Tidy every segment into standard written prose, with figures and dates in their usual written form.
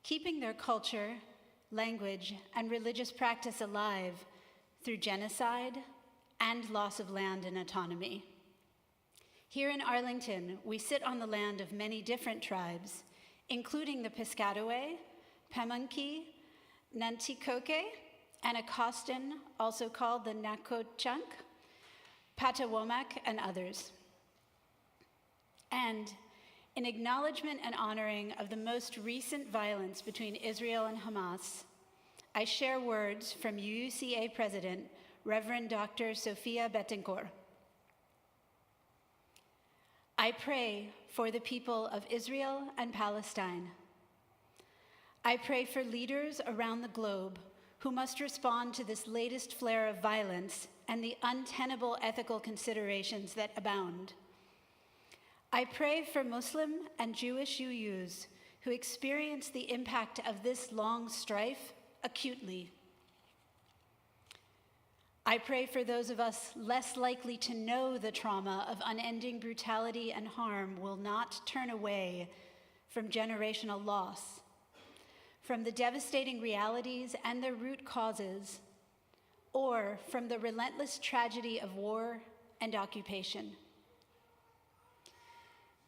keeping their culture, language, and religious practice alive through genocide and loss of land and autonomy. Here in Arlington, we sit on the land of many different tribes, including the Piscataway, Pamunkey, Nanticoke, Anacostan, also called the Nacochunk, Patawomac, and others. And in acknowledgement and honoring of the most recent violence between Israel and Hamas, I share words from UUCA President, Reverend Dr. Sophia Bettencourt. I pray for the people of Israel and Palestine. I pray for leaders around the globe who must respond to this latest flare of violence and the untenable ethical considerations that abound. I pray for Muslim and Jewish UUs who experience the impact of this long strife acutely. I pray for those of us less likely to know the trauma of unending brutality and harm will not turn away from generational loss, from the devastating realities and their root causes, or from the relentless tragedy of war and occupation.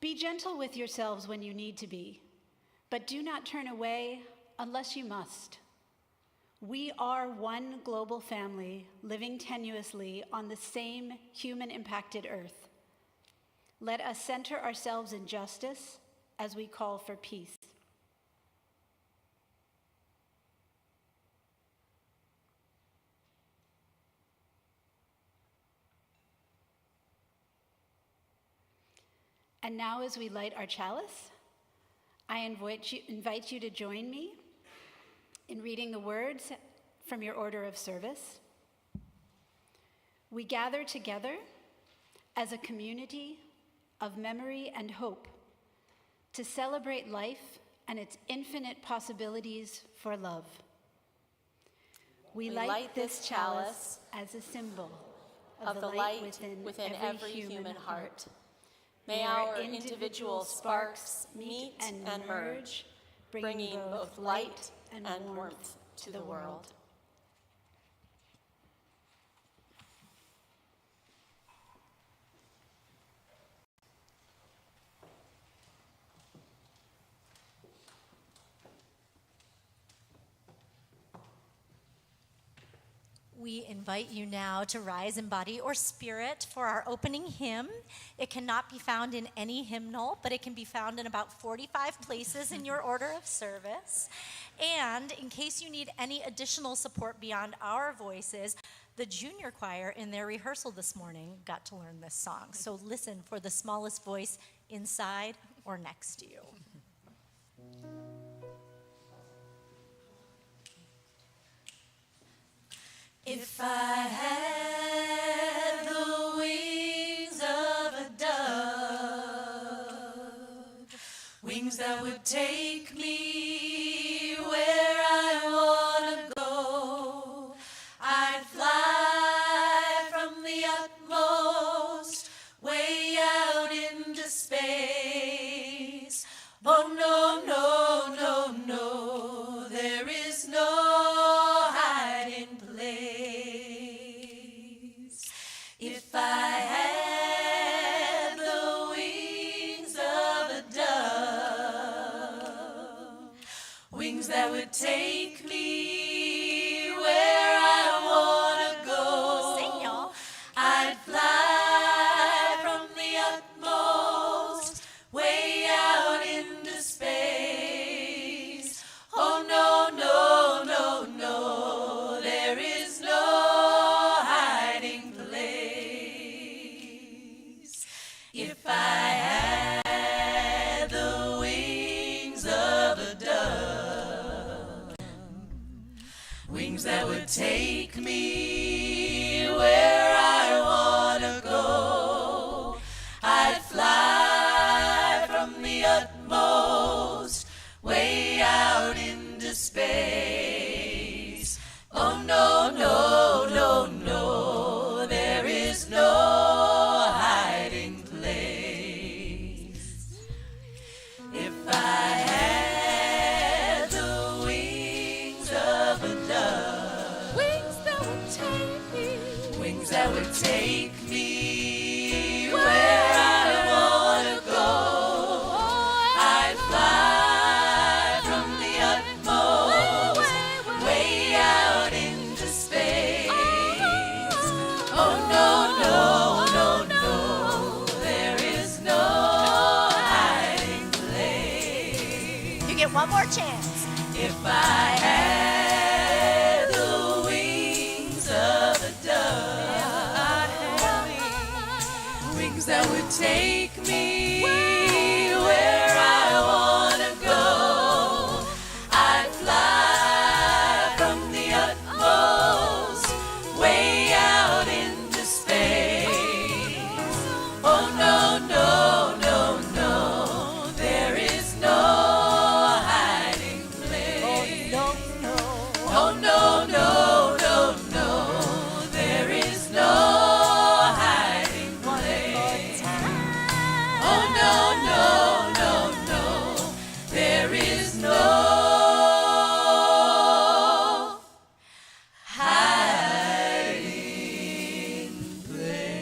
Be gentle with yourselves when you need to be, but do not turn away unless you must. We are one global family living tenuously on the same human-impacted earth. Let us center ourselves in justice as we call for peace. And now, as we light our chalice, I invite you to join me in reading the words from your order of service. We gather together as a community of memory and hope to celebrate life and its infinite possibilities for love. We light this chalice as a symbol of the light within every human heart. May our individual sparks meet and merge, bringing both light and warmth to the world. We invite you now to rise in body or spirit for our opening hymn. It cannot be found in any hymnal, but it can be found in about 45 places in your order of service. And in case you need any additional support beyond our voices, the junior choir in their rehearsal this morning got to learn this song. So listen for the smallest voice inside or next to you. If I had the wings of a dove, wings that would take me where I want to go, I'd fly from the utmost way out into space. Oh no, no, no, no, there is no hiding place. If I had the wings of a dove, wings that would take me where I want to go, sing, y'all. I'd fly from the utmost way out into space. Oh no, no, no, no, there is no hiding place. If I had the wings of a dove, wings that would take me where I want to go, I'd fly from the utmost way out into space. Oh no, no, no, no, there is no hiding place. If I had the that would take me where I want to go. I'd fly from the utmost, way out into space. Oh no, no, no, no, there is no hiding place. You get one more chance. If I had the wings of a dove, I'd have wings that would take me where I want to go. I'd fly from the utmost, way out into space. Oh no, no, no, no, there is no hiding place. Oh no, no, no, no, there is no hiding place. Oh no, no, no, no, there is no hiding place.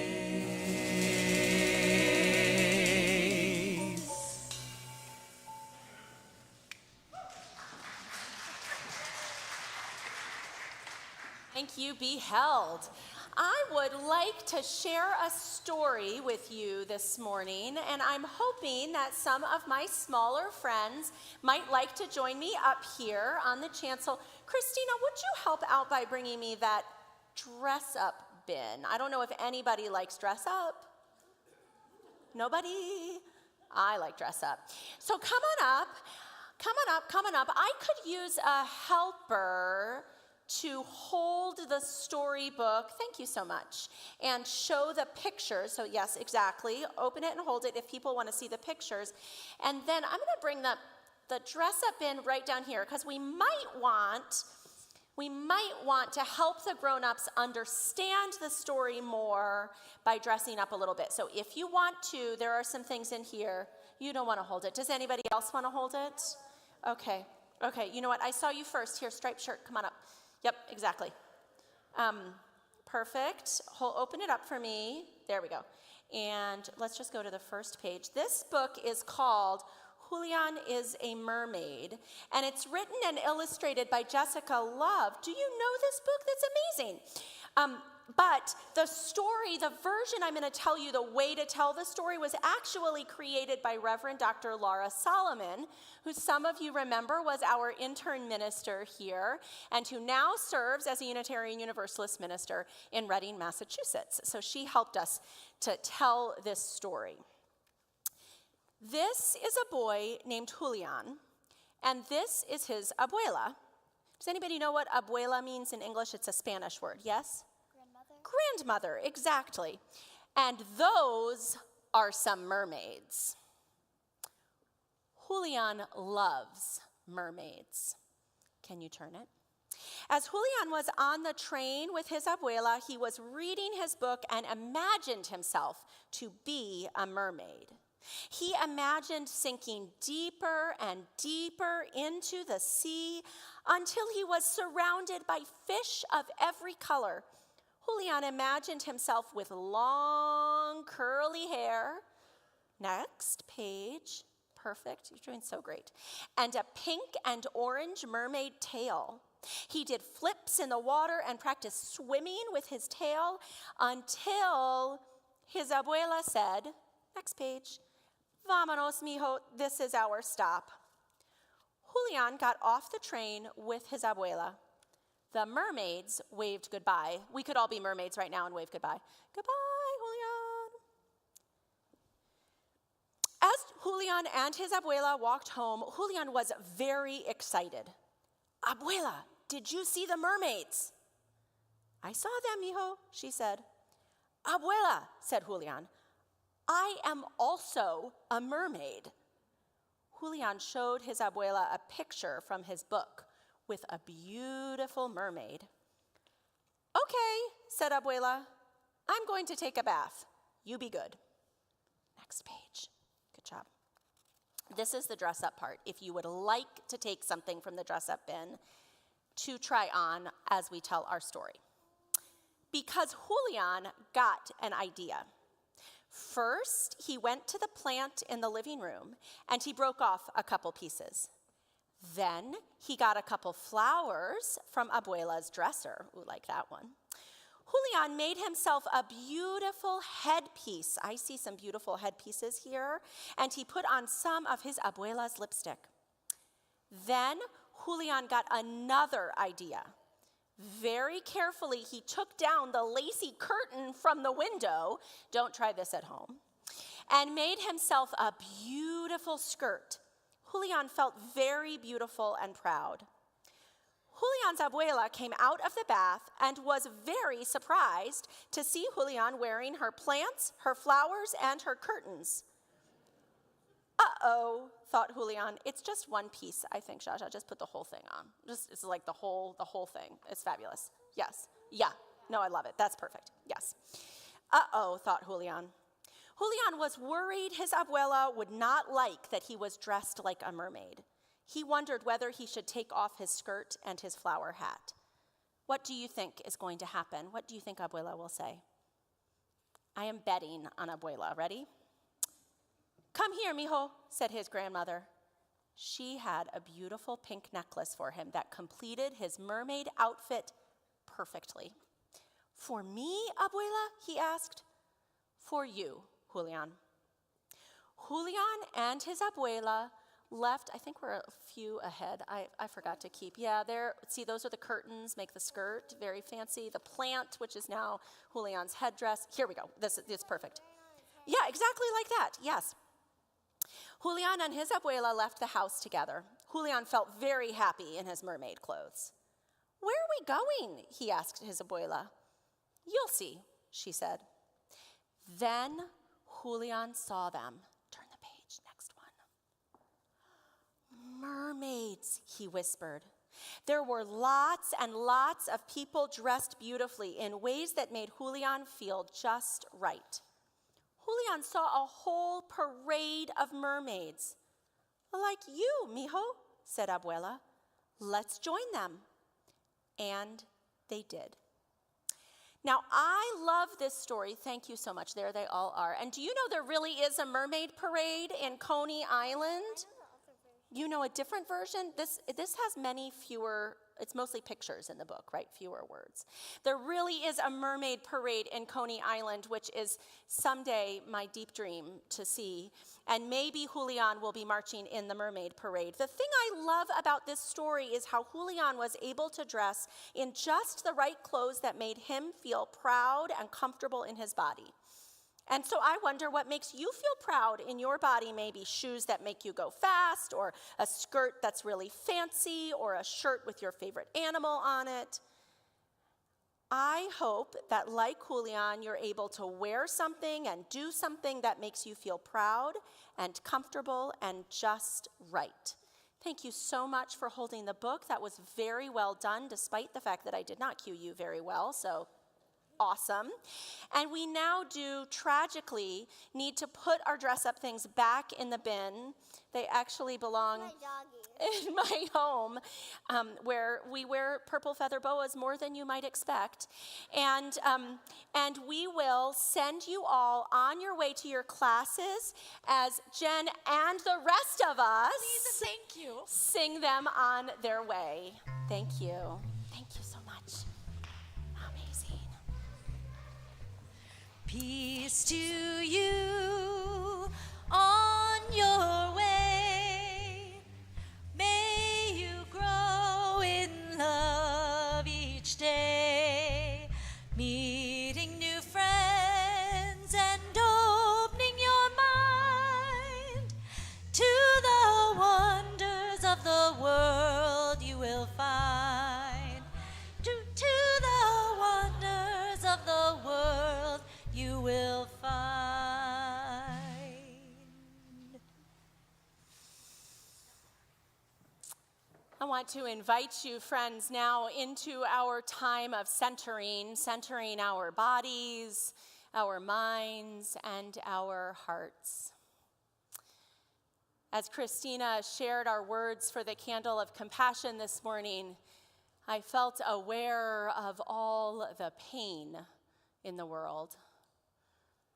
Thank you, be held. I would like to share a story with you this morning, and I'm hoping that some of my smaller friends might like to join me up here on the chancel. Christina, would you help out by bringing me that dress-up bin? I don't know if anybody likes dress-up. Nobody? I like dress-up. So come on up. I could use a helper to hold the storybook, thank you so much, and show the pictures. So yes, exactly, open it and hold it if people want to see the pictures. And then I'm gonna bring the dress-up in right down here, because we might want to help the grown-ups understand the story more by dressing up a little bit. So if you want to, there are some things in here. You don't want to hold it. Does anybody else want to hold it? Okay, you know what, I saw you first. Here, striped shirt, come on up. Yep, exactly. Perfect. Open it up for me. There we go. And let's just go to the first page. This book is called Julian is a Mermaid, and it's written and illustrated by Jessica Love. Do you know this book? That's amazing. But the story, the version I'm going to tell you, the way to tell the story, was actually created by Reverend Dr. Laura Solomon, who some of you remember was our intern minister here, and who now serves as a Unitarian Universalist minister in Reading, Massachusetts. So she helped us to tell this story. This is a boy named Julian, and this is his abuela. Does anybody know what abuela means in English? It's a Spanish word, yes? Grandmother, exactly. And those are some mermaids. Julian loves mermaids. Can you turn it? As Julian was on the train with his abuela, he was reading his book and imagined himself to be a mermaid. He imagined sinking deeper and deeper into the sea until he was surrounded by fish of every color. Julian imagined himself with long, curly hair. Next page. Perfect. You're doing so great. And a pink and orange mermaid tail. He did flips in the water and practiced swimming with his tail until his abuela said, next page, "Vámonos, mijo, this is our stop." Julian got off the train with his abuela. The mermaids waved goodbye. We could all be mermaids right now and wave goodbye. Goodbye, Julian. As Julian and his abuela walked home, Julian was very excited. "Abuela, did you see the mermaids?" "I saw them, mijo," she said. "Abuela," said Julian, "I am also a mermaid." Julian showed his abuela a picture from his book with a beautiful mermaid. "Okay," said abuela, "I'm going to take a bath. You be good." Next page. Good job. This is the dress-up part. If you would like to take something from the dress-up bin to try on as we tell our story. because Julian got an idea. First, he went to the plant in the living room and he broke off a couple pieces. Then he got a couple flowers from Abuela's dresser. Ooh, like that one. Julian made himself a beautiful headpiece. I see some beautiful headpieces here. And he put on some of his Abuela's lipstick. Then Julian got another idea. Very carefully, he took down the lacy curtain from the window. Don't try this at home. And made himself a beautiful skirt. Julian felt very beautiful and proud. Julian's abuela came out of the bath and was very surprised to see Julian wearing her plants, her flowers, and her curtains. Uh-oh, thought Julian. It's just one piece, I think, Jaja. Just put the whole thing on. It's like the whole thing. It's fabulous. Yes. Yeah. No, I love it. That's perfect. Yes. Uh-oh, thought Julian. Julian was worried his abuela would not like that he was dressed like a mermaid. He wondered whether he should take off his skirt and his flower hat. What do you think is going to happen? What do you think abuela will say? I am betting on abuela. Ready? Come here, mijo, said his grandmother. She had a beautiful pink necklace for him that completed his mermaid outfit perfectly. For me, abuela? He asked. For you, Julian. Julian and his abuela left. I think we're a few ahead. I forgot to keep. Yeah, there. See, those are the curtains, make the skirt very fancy. The plant, which is now Julian's headdress. Here we go. This is perfect. Yeah, exactly like that. Yes. Julian and his abuela left the house together. Julian felt very happy in his mermaid clothes. Where are we going? He asked his abuela. You'll see, she said. Then Julian saw them. Turn the page, next one. Mermaids, he whispered. There were lots and lots of people dressed beautifully in ways that made Julian feel just right. Julian saw a whole parade of mermaids. Like you, mijo, said abuela. Let's join them. And they did. Now, I love this story. Thank you so much. There they all are. And do you know there really is a mermaid parade in Coney Island? You know a different version? This has many fewer, it's mostly pictures in the book, right? Fewer words. There really is a mermaid parade in Coney Island, which is someday my deep dream to see. And maybe Julian will be marching in the mermaid parade. The thing I love about this story is how Julian was able to dress in just the right clothes that made him feel proud and comfortable in his body. And so I wonder what makes you feel proud in your body, maybe shoes that make you go fast, or a skirt that's really fancy, or a shirt with your favorite animal on it. I hope that, like Julian, you're able to wear something and do something that makes you feel proud and comfortable and just right. Thank you so much for holding the book. That was very well done, despite the fact that I did not cue you very well, so awesome. And we now tragically need to put our dress-up things back in the bin. They actually belong in my home, where we wear purple feather boas more than you might expect. And we will send you all on your way to your classes as Jen and the rest of us Please and thank you. Sing them on their way. Thank you. Thank you so much. Amazing. Peace to you on your way. May you grow in love each day, meeting new friends and opening your mind to the wonders of the world you will find. To the wonders of the world you will find. I want to invite you, friends, now into our time of centering our bodies, our minds, and our hearts. As Christina shared our words for the candle of compassion this morning, I felt aware of all the pain in the world,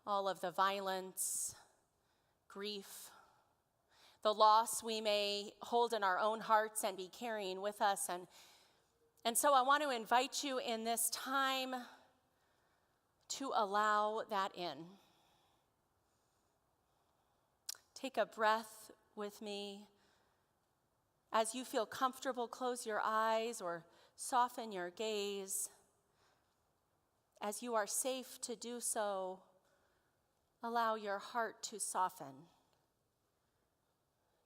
all of the violence, grief, the loss we may hold in our own hearts and be carrying with us. And so I want to invite you in this time to allow that in. Take a breath with me. As you feel comfortable, close your eyes or soften your gaze. As you are safe to do so, allow your heart to soften,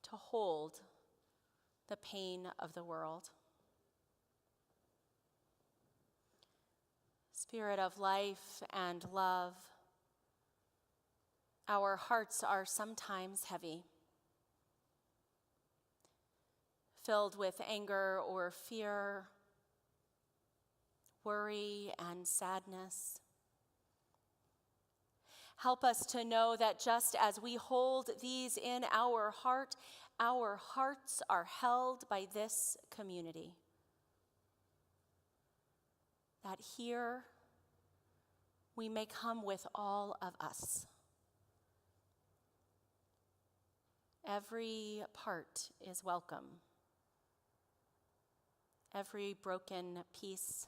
to hold the pain of the world. Spirit of life and love, our hearts are sometimes heavy, filled with anger or fear, worry and sadness. Help us to know that just as we hold these in our heart, our hearts are held by this community. That here we may come with all of us. Every part is welcome. Every broken piece,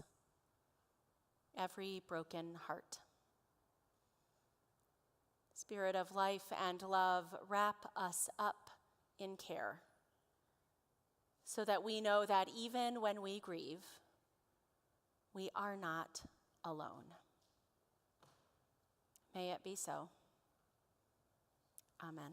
every broken heart. Spirit of life and love, wrap us up in care so that we know that even when we grieve, we are not alone. May it be so. Amen.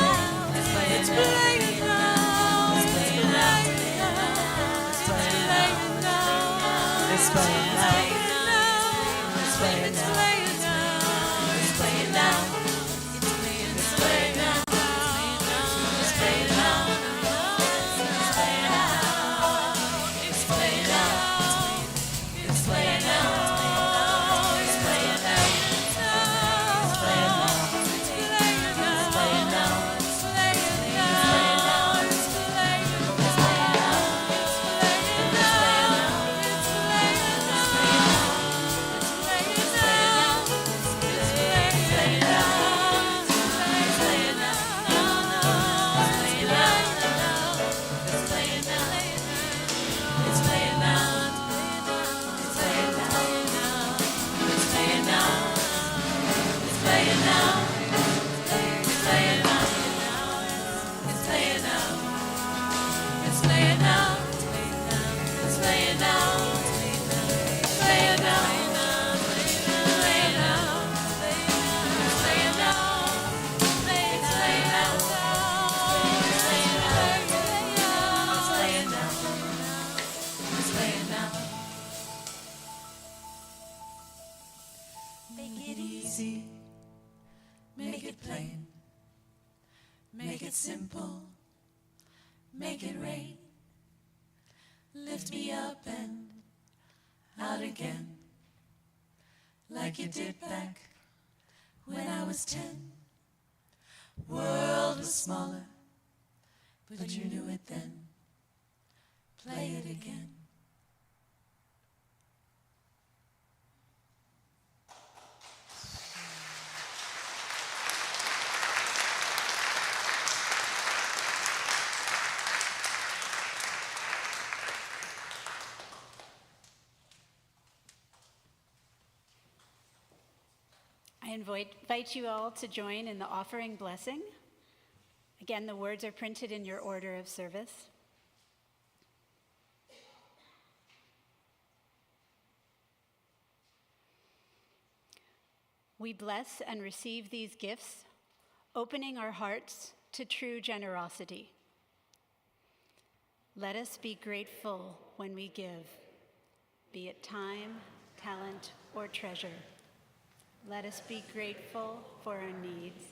it simple, make it rain. Lift me up and out again, like you did back when I was 10. World was smaller, but you knew it then. Play it again. I invite you all to join in the offering blessing. Again, the words are printed in your order of service. We bless and receive these gifts, opening our hearts to true generosity. Let us be grateful when we give, be it time, talent, or treasure. Let us be grateful for our needs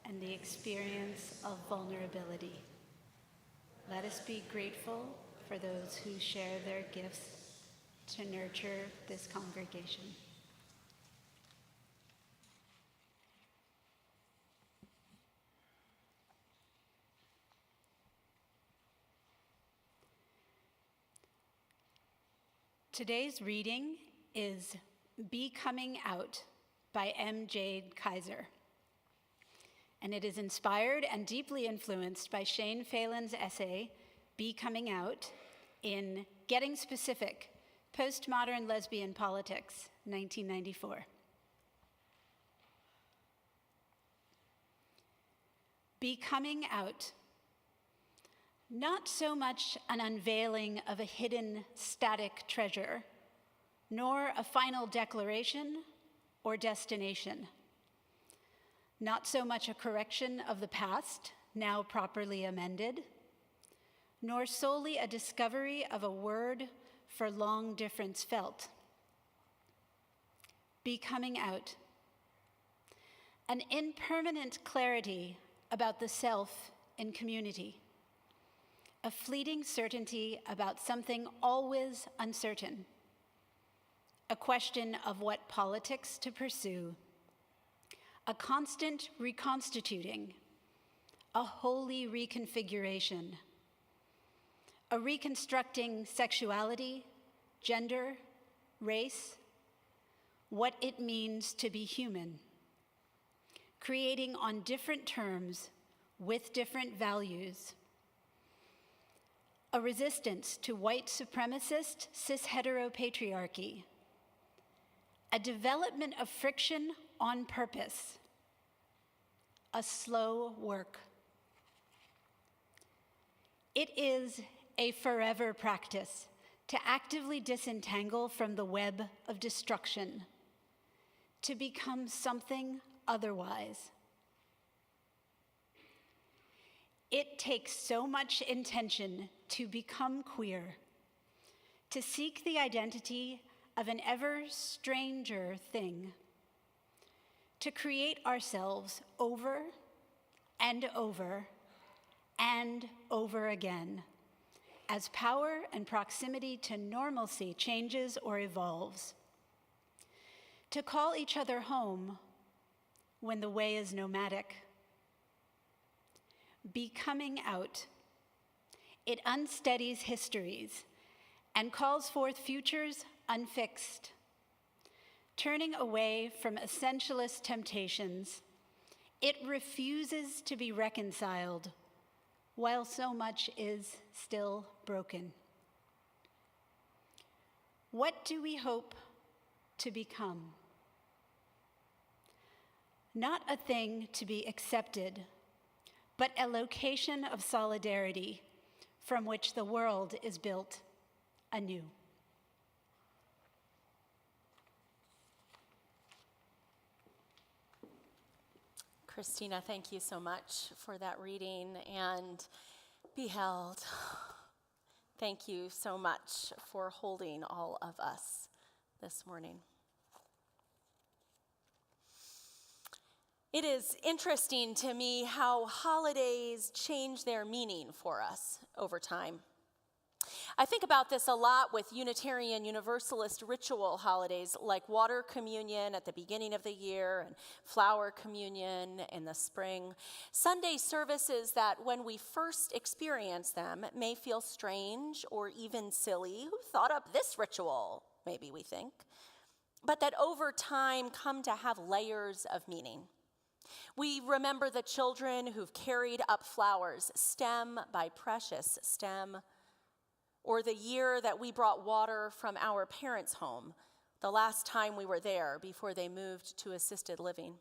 and the experience of vulnerability. Let us be grateful for those who share their gifts to nurture this congregation. Today's reading is Be Coming Out by M. Jade Kaiser. And it is inspired and deeply influenced by Shane Phelan's essay, Be Coming Out, in Getting Specific, Postmodern Lesbian Politics, 1994. Be coming out. Not so much an unveiling of a hidden static treasure, nor a final declaration or destination. Not so much a correction of the past, now properly amended, nor solely a discovery of a word for long difference felt. Be coming out. An impermanent clarity about the self in community. A fleeting certainty about something always uncertain. A question of what politics to pursue. A constant reconstituting. A holy reconfiguration. A reconstructing sexuality, gender, race, what it means to be human. Creating on different terms with different values. A resistance to white supremacist cis-heteropatriarchy. A development of friction on purpose. A slow work. It is a forever practice to actively disentangle from the web of destruction, to become something otherwise. It takes so much intention to become queer, to seek the identity of an ever stranger thing, to create ourselves over and over and over again as power and proximity to normalcy changes or evolves, to call each other home when the way is nomadic. Be coming out. It unsteadies histories and calls forth futures unfixed. Turning away from essentialist temptations, it refuses to be reconciled while so much is still broken. What do we hope to become? Not a thing to be accepted, but a location of solidarity from which the world is built anew. Christina, thank you so much for that reading and be held. Thank you so much for holding all of us this morning. It is interesting to me how holidays change their meaning for us over time. I think about this a lot with Unitarian Universalist ritual holidays like water communion at the beginning of the year and flower communion in the spring. Sunday services that when we first experience them may feel strange or even silly. Who thought up this ritual? Maybe we think. But that over time come to have layers of meaning. We remember the children who've carried up flowers, stem by precious stem, or the year that we brought water from our parents' home, the last time we were there before they moved to assisted living.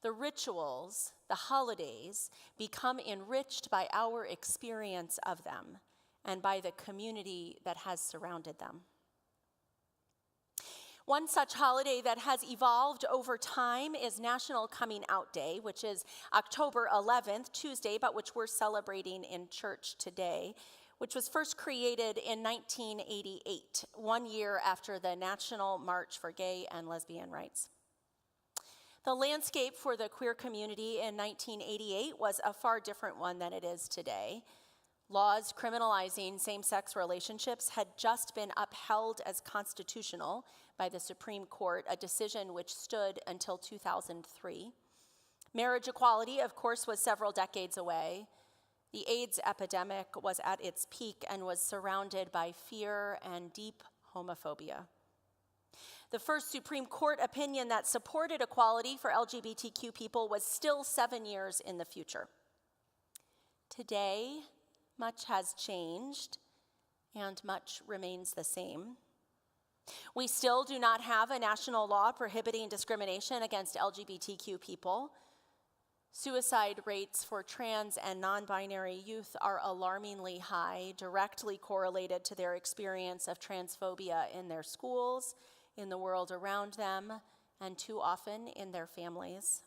The rituals, the holidays, become enriched by our experience of them and by the community that has surrounded them. One such holiday that has evolved over time is National Coming Out Day, which is October 11th, Tuesday, but which we're celebrating in church today, which was first created in 1988, 1 year after the National March for Gay and Lesbian Rights. The landscape for the queer community in 1988 was a far different one than it is today. Laws criminalizing same-sex relationships had just been upheld as constitutional by the Supreme Court, a decision which stood until 2003. Marriage equality, of course, was several decades away. The AIDS epidemic was at its peak and was surrounded by fear and deep homophobia. The first Supreme Court opinion that supported equality for LGBTQ people was still 7 years in the future. Today, much has changed, and much remains the same. We still do not have a national law prohibiting discrimination against LGBTQ people. Suicide rates for trans and non-binary youth are alarmingly high, directly correlated to their experience of transphobia in their schools, in the world around them, and too often in their families.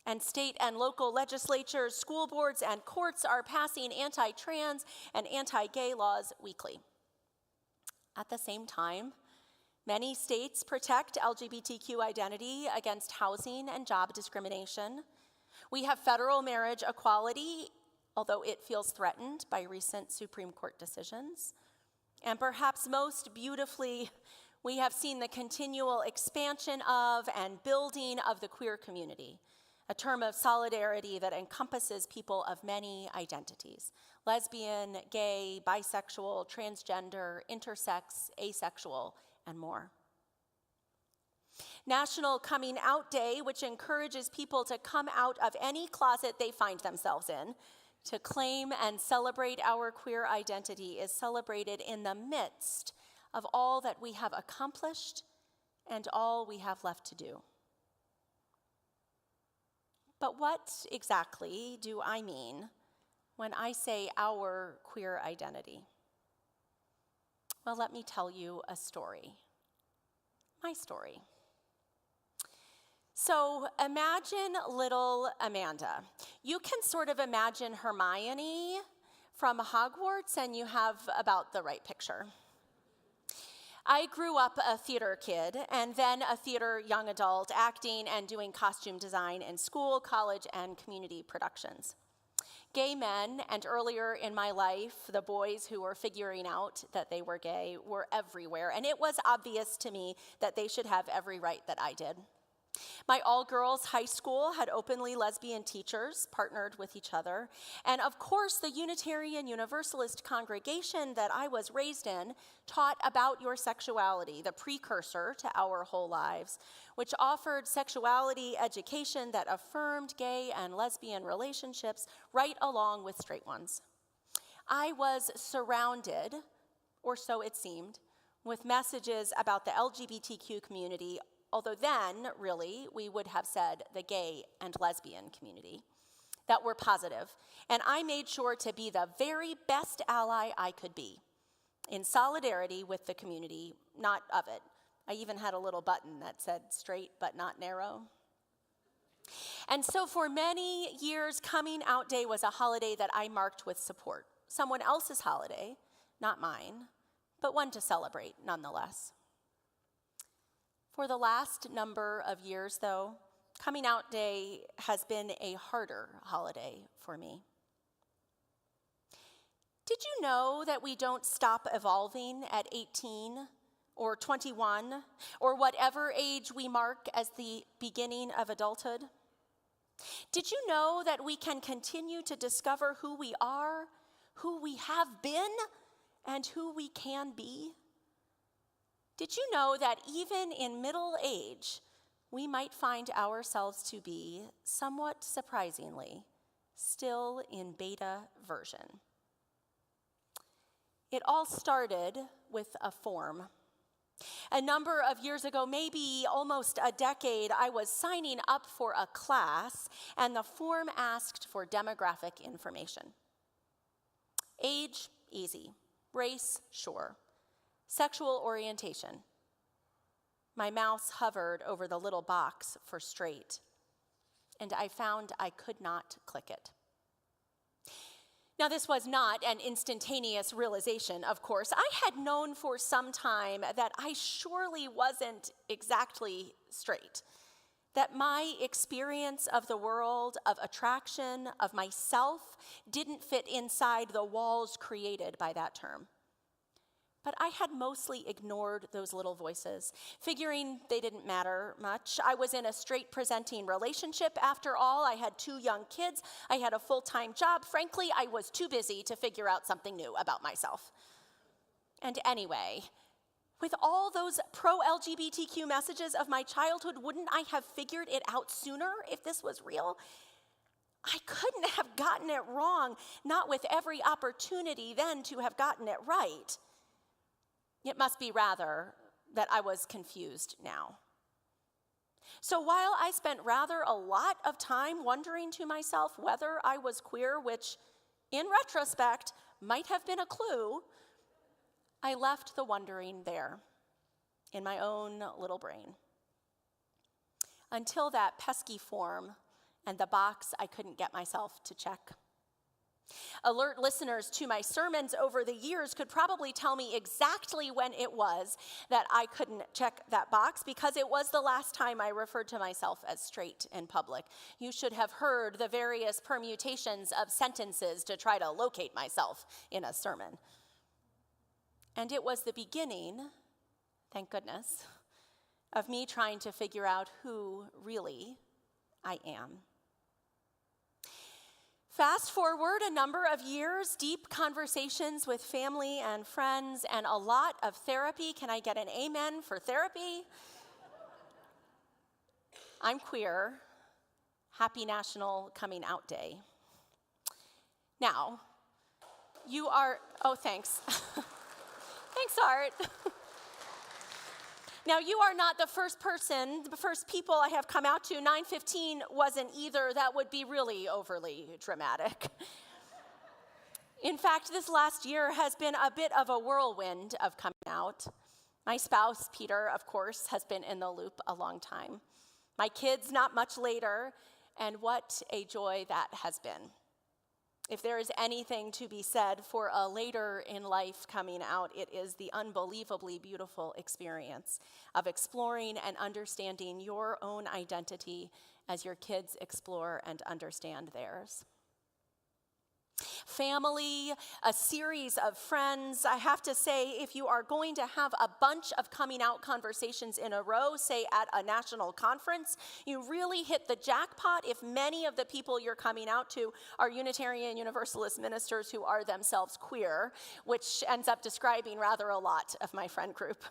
And state and local legislatures, school boards, and courts are passing anti-trans and anti-gay laws weekly. At the same time, many states protect LGBTQ identity against housing and job discrimination. We have federal marriage equality, although it feels threatened by recent Supreme Court decisions. And perhaps most beautifully, we have seen the continual expansion of and building of the queer community, a term of solidarity that encompasses people of many identities: lesbian, gay, bisexual, transgender, intersex, asexual, and more. National Coming Out Day, which encourages people to come out of any closet they find themselves in, to claim and celebrate our queer identity, is celebrated in the midst of all that we have accomplished and all we have left to do. But what exactly do I mean when I say our queer identity? Well, let me tell you a story. My story. So imagine little Amanda. You can sort of imagine Hermione from Hogwarts, and you have about the right picture. I grew up a theater kid and then a theater young adult, acting and doing costume design in school, college, and community productions. Gay men, and earlier in my life, the boys who were figuring out that they were gay, were everywhere, and it was obvious to me that they should have every right that I did. My all-girls high school had openly lesbian teachers partnered with each other. And of course, the Unitarian Universalist congregation that I was raised in taught about your sexuality, the precursor to our whole lives, which offered sexuality education that affirmed gay and lesbian relationships right along with straight ones. I was surrounded, or so it seemed, with messages about the LGBTQ community, although then, really, we would have said the gay and lesbian community, that were positive. And I made sure to be the very best ally I could be, in solidarity with the community, not of it. I even had a little button that said straight but not narrow. And so for many years, Coming Out Day was a holiday that I marked with support. Someone else's holiday, not mine, but one to celebrate nonetheless. For the last number of years, though, Coming out day has been a harder holiday for me. Did you know that we don't stop evolving at 18 or 21 or whatever age we mark as the beginning of adulthood? Did you know that we can continue to discover who we are, who we have been, and who we can be? Did you know that even in middle age, we might find ourselves to be, somewhat surprisingly, still in beta version? It all started with a form. A number of years ago, maybe almost a decade, I was signing up for a class, and the form asked for demographic information. Age, easy. Race, sure. Sexual orientation. My mouse hovered over the little box for straight, and I found I could not click it. Now, this was not an instantaneous realization, of course. I had known for some time that I surely wasn't exactly straight, that my experience of the world, of attraction, of myself, didn't fit inside the walls created by that term. But I had mostly ignored those little voices, figuring they didn't matter much. I was in a straight presenting relationship after all. I had 2 young kids. I had a full-time job. Frankly, I was too busy to figure out something new about myself. And anyway, with all those pro-LGBTQ messages of my childhood, wouldn't I have figured it out sooner if this was real? I couldn't have gotten it wrong, not with every opportunity then to have gotten it right. It must be rather that I was confused now. So while I spent rather a lot of time wondering to myself whether I was queer, which in retrospect might have been a clue, I left the wondering there in my own little brain. Until that pesky form and the box I couldn't get myself to check. Alert listeners to my sermons over the years could probably tell me exactly when it was that I couldn't check that box, because it was the last time I referred to myself as straight in public. You should have heard the various permutations of sentences to try to locate myself in a sermon. And it was the beginning, thank goodness, of me trying to figure out who really I am. Fast forward a number of years, deep conversations with family and friends, and a lot of therapy. Can I get an amen for therapy? I'm queer. Happy National Coming Out Day. Now, thanks. Thanks, Art. Now, you are not the first people I have come out to. 9/15 wasn't either. That would be really overly dramatic. In fact, this last year has been a bit of a whirlwind of coming out. My spouse, Peter, of course, has been in the loop a long time. My kids, not much later, and what a joy that has been. If there is anything to be said for a later in life coming out, it is the unbelievably beautiful experience of exploring and understanding your own identity as your kids explore and understand theirs. Family, a series of friends. I have to say, if you are going to have a bunch of coming out conversations in a row, say at a national conference, you really hit the jackpot if many of the people you're coming out to are Unitarian Universalist ministers who are themselves queer, which ends up describing rather a lot of my friend group.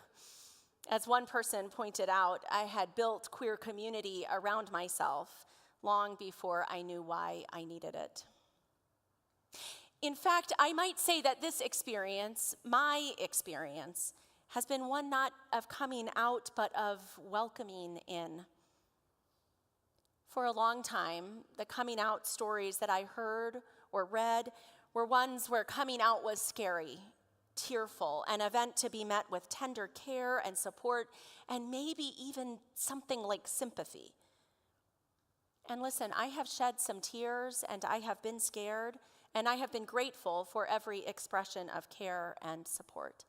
As one person pointed out, I had built queer community around myself long before I knew why I needed it. In fact, I might say that this experience, my experience, has been one not of coming out, but of welcoming in. For a long time, the coming out stories that I heard or read were ones where coming out was scary, tearful, an event to be met with tender care and support, and maybe even something like sympathy. And listen, I have shed some tears, and I have been scared, and I have been grateful for every expression of care and support.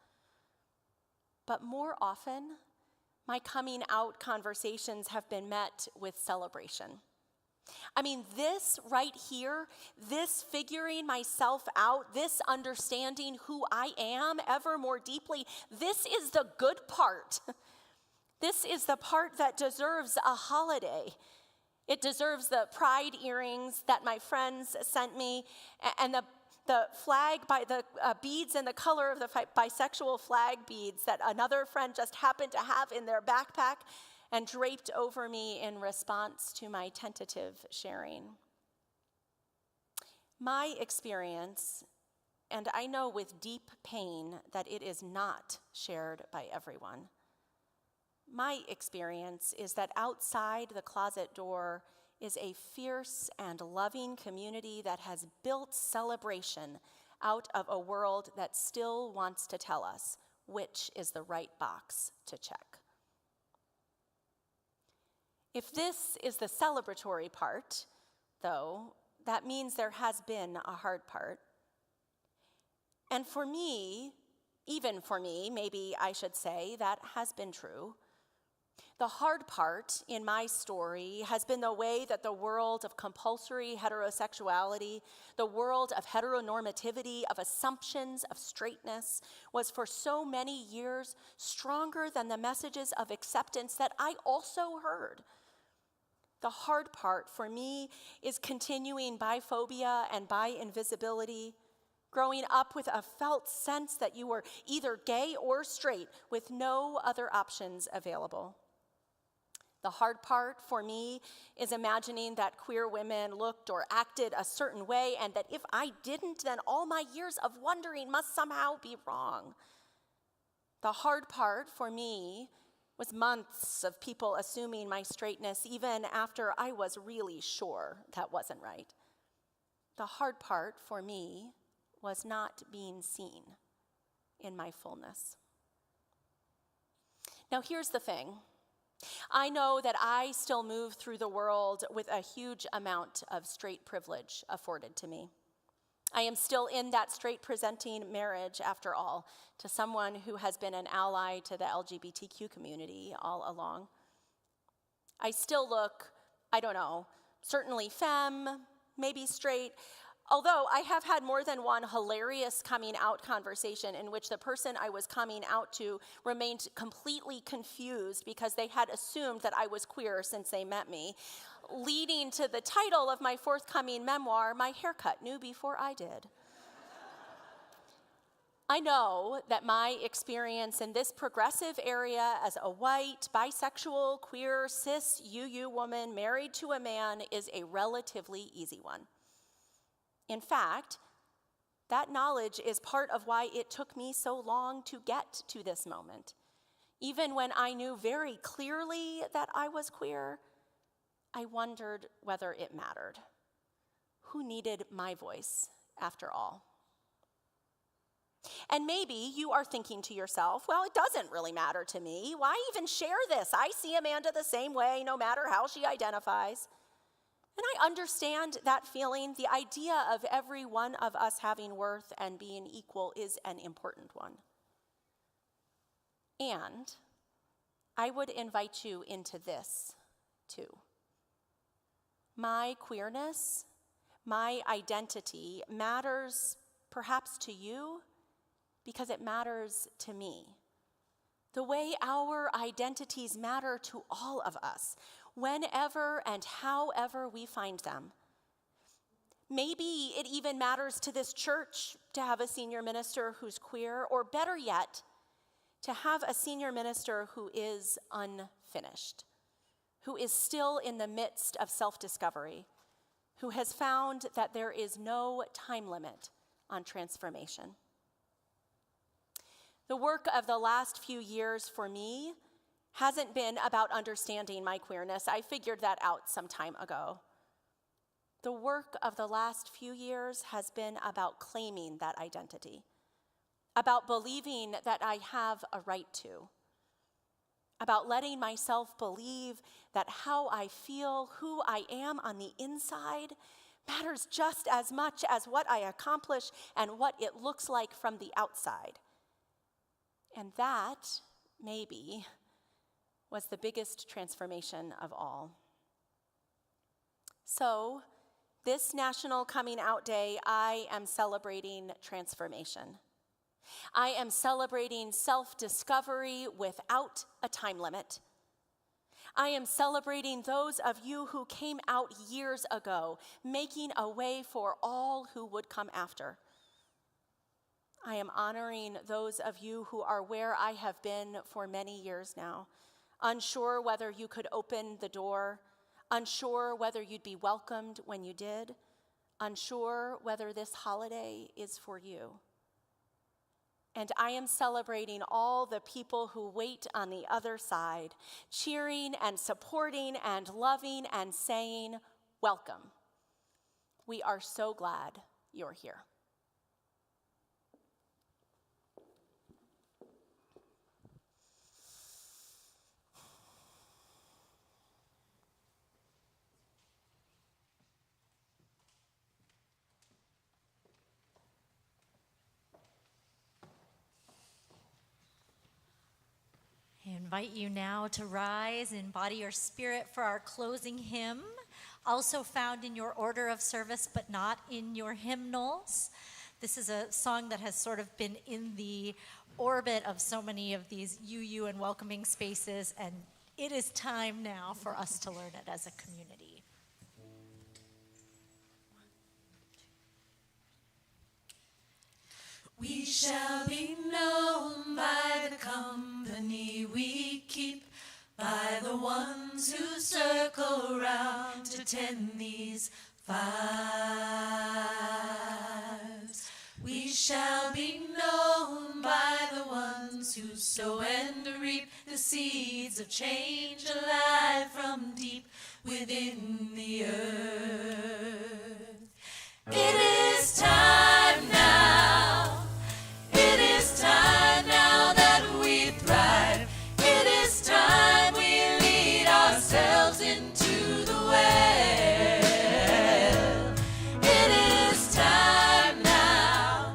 But more often, my coming out conversations have been met with celebration. I mean, this right here, this figuring myself out, this understanding who I am ever more deeply, this is the good part. This is the part that deserves a holiday. It deserves the pride earrings that my friends sent me, and the flag by the beads and the color of the bisexual flag beads that another friend just happened to have in their backpack and draped over me in response to my tentative sharing. My experience, and I know with deep pain that it is not shared by everyone, my experience is that outside the closet door is a fierce and loving community that has built celebration out of a world that still wants to tell us which is the right box to check. If this is the celebratory part, though, that means there has been a hard part. And for me, even for me, maybe I should say, that has been true. The hard part in my story has been the way that the world of compulsory heterosexuality, the world of heteronormativity, of assumptions of straightness, was for so many years stronger than the messages of acceptance that I also heard. The hard part for me is continuing biphobia and bi invisibility, growing up with a felt sense that you were either gay or straight with no other options available. The hard part for me is imagining that queer women looked or acted a certain way, and that if I didn't, then all my years of wondering must somehow be wrong. The hard part for me was months of people assuming my straightness even after I was really sure that wasn't right. The hard part for me was not being seen in my fullness. Now here's the thing. I know that I still move through the world with a huge amount of straight privilege afforded to me. I am still in that straight presenting marriage, after all, to someone who has been an ally to the LGBTQ community all along. I still look, I don't know, certainly femme, maybe straight, although I have had more than one hilarious coming out conversation in which the person I was coming out to remained completely confused because they had assumed that I was queer since they met me, leading to the title of my forthcoming memoir, My Haircut Knew Before I Did. I know that my experience in this progressive area as a white, bisexual, queer, cis, UU woman married to a man is a relatively easy one. In fact, that knowledge is part of why it took me so long to get to this moment. Even when I knew very clearly that I was queer, I wondered whether it mattered. Who needed my voice, after all? And maybe you are thinking to yourself, well, it doesn't really matter to me. Why even share this? I see Amanda the same way, no matter how she identifies. And I understand that feeling. The idea of every one of us having worth and being equal is an important one. And I would invite you into this, too. My queerness, my identity matters perhaps to you because it matters to me. The way our identities matter to all of us, whenever and however we find them. Maybe it even matters to this church to have a senior minister who's queer, or better yet, to have a senior minister who is unfinished, who is still in the midst of self-discovery, who has found that there is no time limit on transformation. The work of the last few years for me hasn't been about understanding my queerness. I figured that out some time ago. The work of the last few years has been about claiming that identity, about believing that I have a right to, about letting myself believe that how I feel, who I am on the inside, matters just as much as what I accomplish and what it looks like from the outside. And that, maybe, was the biggest transformation of all. So, this National Coming Out Day, I am celebrating transformation. I am celebrating self-discovery without a time limit. I am celebrating those of you who came out years ago, making a way for all who would come after. I am honoring those of you who are where I have been for many years now, unsure whether you could open the door, unsure whether you'd be welcomed when you did, unsure whether this holiday is for you. And I am celebrating all the people who wait on the other side, cheering and supporting and loving and saying, welcome. We are so glad you're here. I invite you now to rise in body or spirit for our closing hymn, also found in your order of service, but not in your hymnals. This is a song that has sort of been in the orbit of so many of these UU and welcoming spaces, and it is time now for us to learn it as a community. We shall be known by the company we keep, by the ones who circle round to tend these fires. We shall be known by the ones who sow and reap the seeds of change alive from deep within the earth. It is time now. It is time now that we thrive. It is time we lead ourselves into the well. It is time now,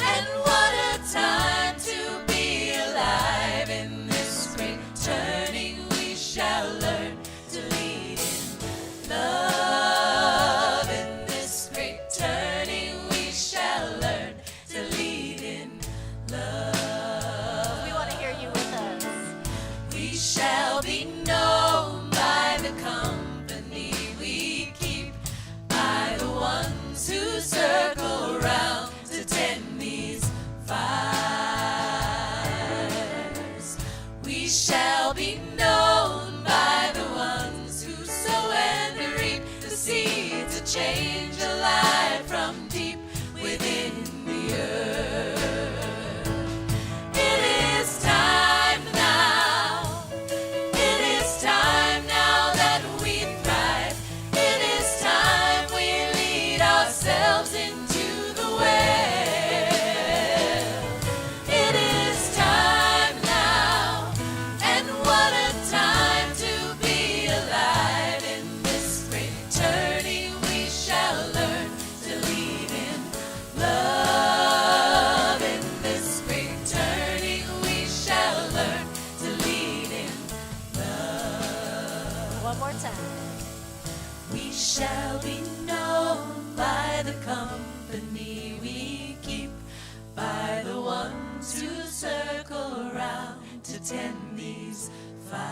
and what a time to be alive. In this great turning we shall learn to lead in love. In this great turning we shall learn to lead in love. We want to hear you with us. We shall be known by the company we keep, by the ones who circle round to tend these fires. We shall be known by the ones who sow and reap the seeds of change alive from deep within the earth. It is time now. It is time now that we thrive. It is time we lead ourselves into the well. It is time now, and what a time to be alive. In this great turning we shall learn to lead in love. In this great turning we shall learn to lead in love. One more time. We shall be known by the company we keep, by the ones who circle round to tend these fires.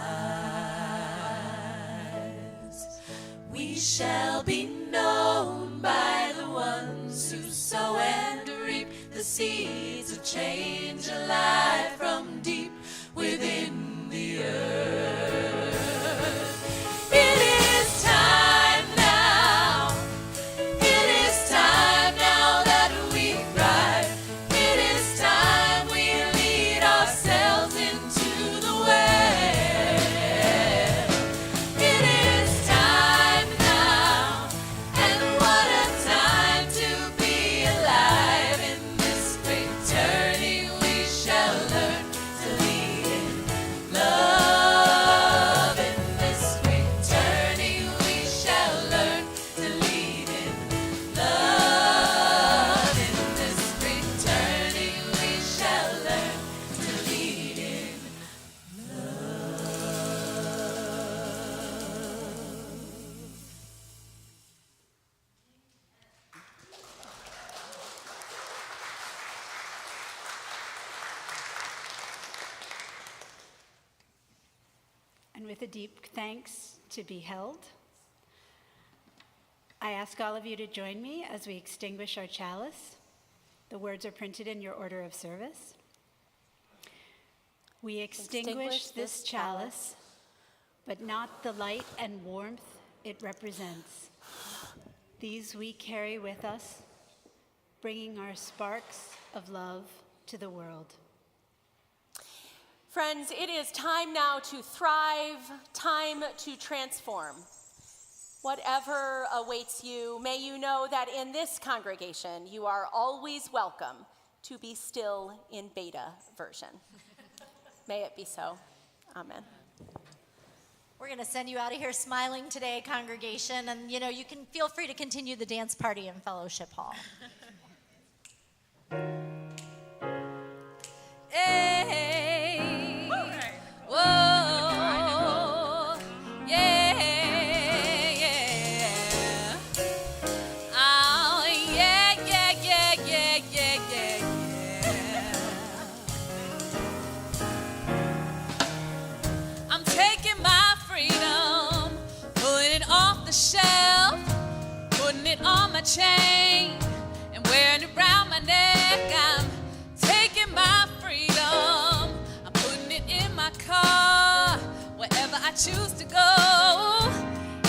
We shall be known by the ones who sow and reap the seeds of change alive from deep within the earth. It is time now. It is time now that we thrive. It is time we lead ourselves into the well. It is time now, and what a time to be alive. In this great with a deep thanks to be held. I ask all of you to join me as we extinguish our chalice. The words are printed in your order of service. We extinguish this chalice, but not the light and warmth it represents. These we carry with us, bringing our sparks of love to the world. Friends, it is time now to thrive, time to transform. Whatever awaits you, may you know that in this congregation, you are always welcome to be still in beta version. May it be so. Amen. We're going to send you out of here smiling today, congregation, and you can feel free to continue the dance party in Fellowship Hall. Hey, whoa, yeah, yeah. Oh, yeah, yeah, yeah, yeah, yeah, yeah, yeah. I'm taking my freedom, pulling it off the shelf, putting it on my chain, and wearing it around my neck. I'm taking my freedom, I'm putting it in my car, wherever I choose to go,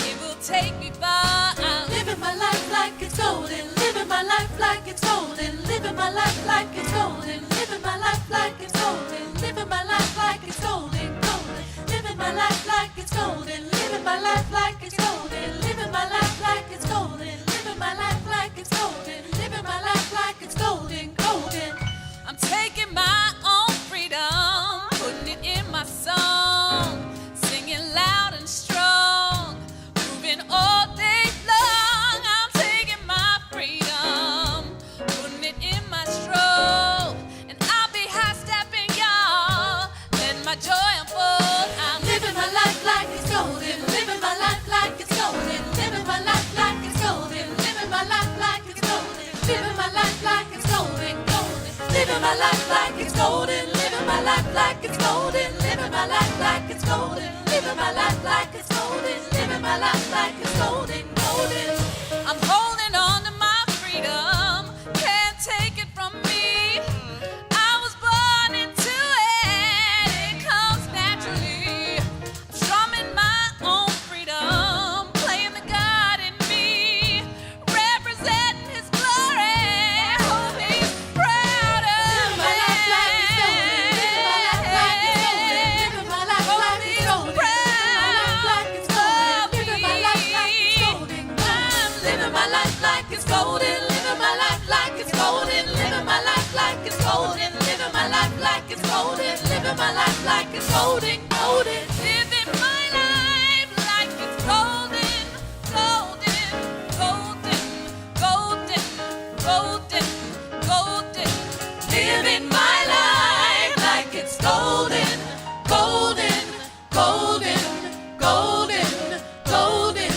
it will take me far. I'm living my life like it's golden, living my life like it's golden, living my life like it's golden, living my life like it's golden, living my life like it's golden, golden, living my life like it's golden, living my life like it's golden, living my life like it's golden, living my life like it's golden, living my life like it's golden, golden. I'm taking my own freedom, putting it in my song, singing loud and strong, moving all day long. I'm taking my freedom, putting it in my stroll, and I'll be high-stepping, y'all, let my joy unfold. I'm living my life like it's golden, living my life like it's golden, living my life like it's golden, living my life like it's golden, living my life like it's golden, golden, living my life like it's golden, living my life like it's golden, living my life like it's golden, living my life like it's golden, living my life like it's golden, golden. I'm holding on to my freedom, can't take it from me. I was born into it, it comes naturally. I'm strumming my own freedom, playing the God in me, representing His glory. Hope He's proud of me. Living my life like it's golden, living my life like it's golden, living my life like it's golden, living my life like it's golden, living my life like it's golden, living my life like it's golden, living my life like it's golden, living my life like it's golden, golden, living my life like it's golden, golden, golden, golden, golden, golden, living my life like it's golden, golden, golden, golden, golden,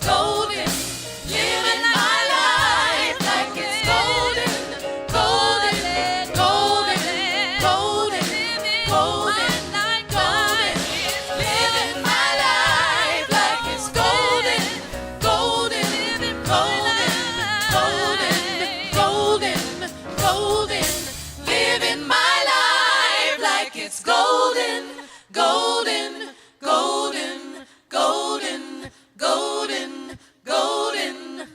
golden, living my life like it's golden, golden, golden, golden, golden, golden, living my life like it's golden, golden, golden, golden, golden, golden, living my life like it's golden, golden, golden, golden, golden, golden.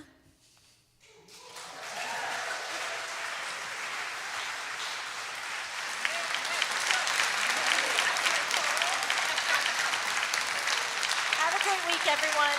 Have a great week, everyone.